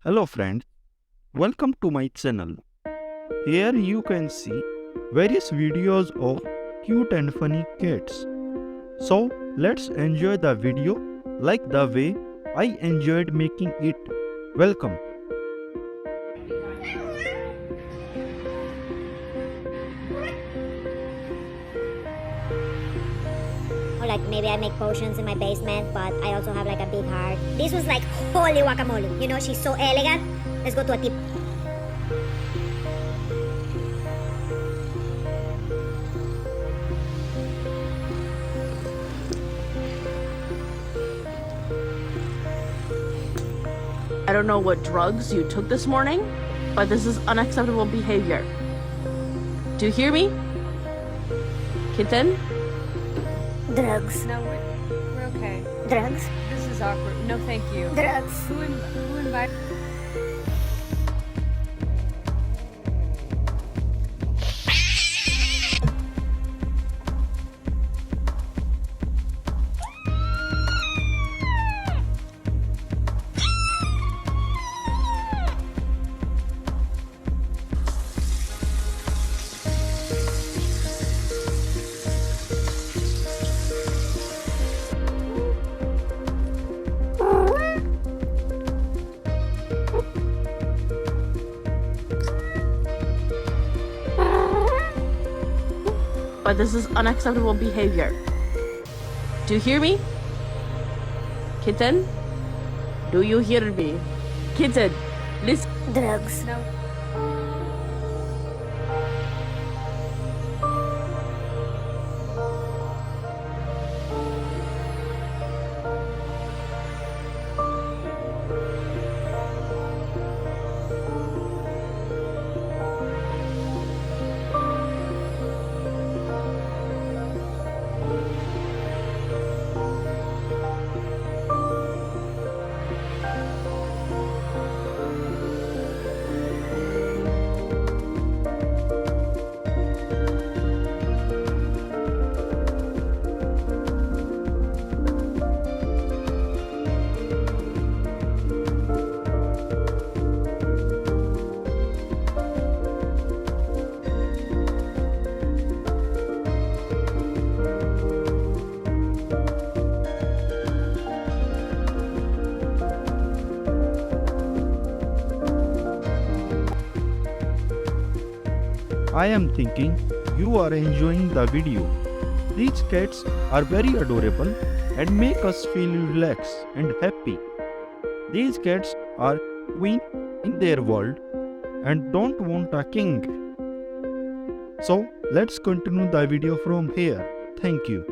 Hello friends, welcome to my channel. Here you can see various videos of cute and funny cats. So let's enjoy the video like the way I enjoyed making it. Welcome. Or like maybe I make potions in my basement, but I also have like a big heart. This was like holy guacamole. You know, she's so elegant. Let's go to a tip. I don't know what drugs you took this morning, but this is unacceptable behavior. Do you hear me? Kitten? Drugs. No, we're okay. Drugs. This is awkward. No, thank you. Drugs. Who invited? But this is unacceptable behavior. Do you hear me? Kitten? Do you hear me? Kitten, listen. Drugs. No. I am thinking you are enjoying the video. These cats are very adorable and make us feel relaxed and happy. These cats are queen in their world and don't want a king. So let's continue the video from here. Thank you.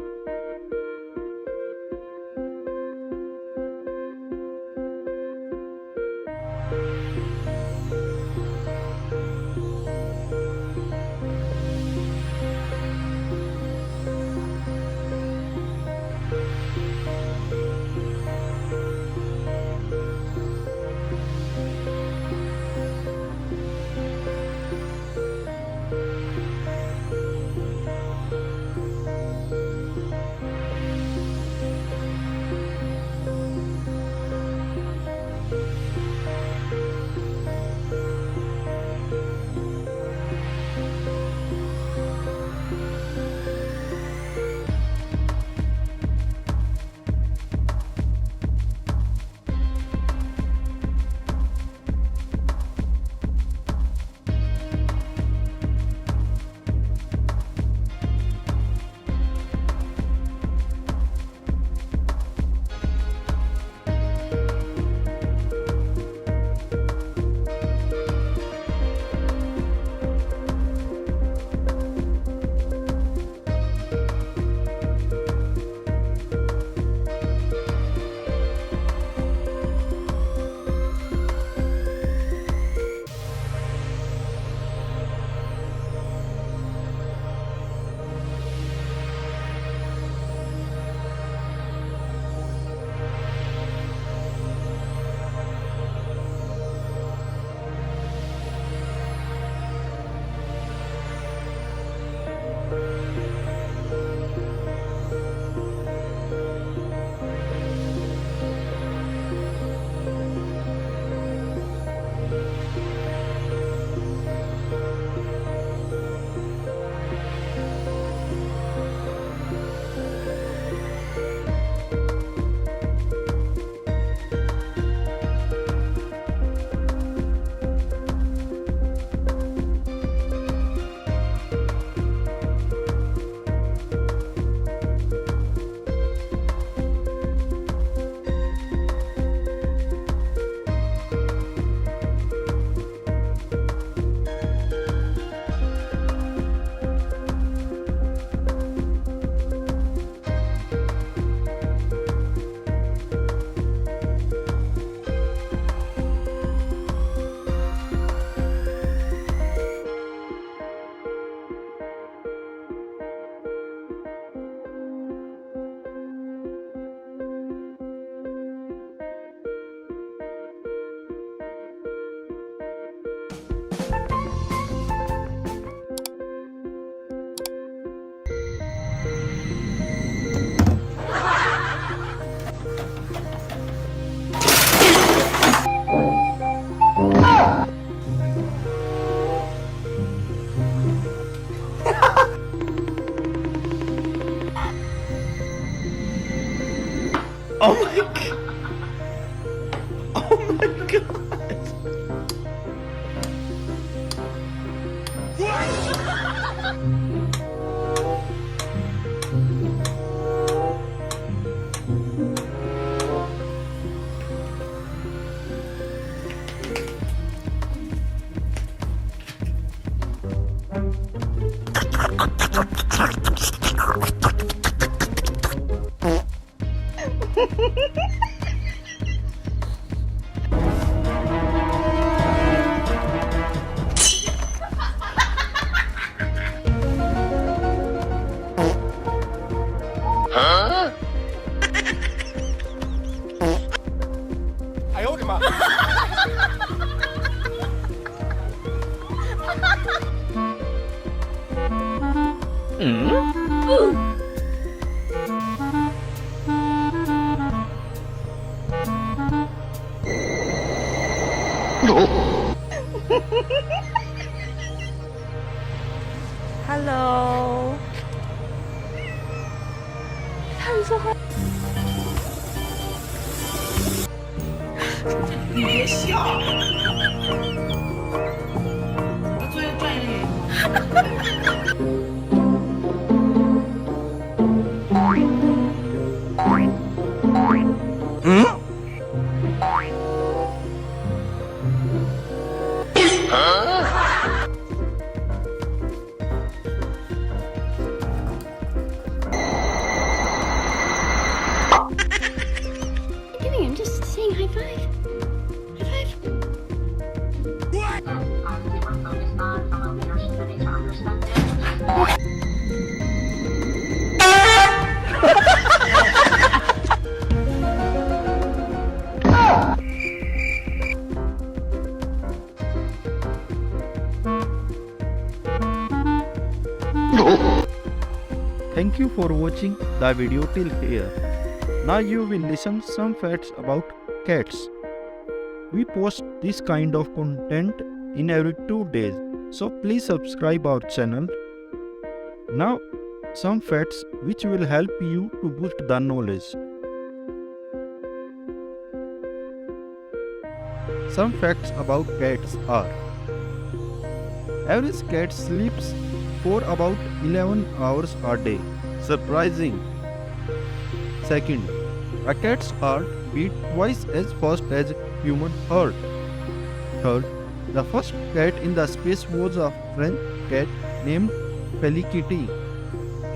Hello. 他们说话。你别笑。我作业专业。I'm just saying high five. High five. Thank you for watching the video till here. Now you will listen some facts about cats. We post this kind of content in every 2 days, so please subscribe our channel. Now some facts which will help you to boost the knowledge. Some facts about cats are: average cat sleeps for about 11 hours a day. Surprising. Second, a cat's heart beats twice as fast as human heart. Third, the first cat in the space was a French cat named Felicity.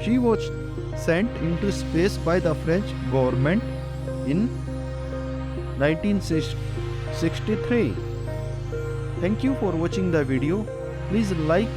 She was sent into space by the French government in 1963. Thank you for watching the video. Please like,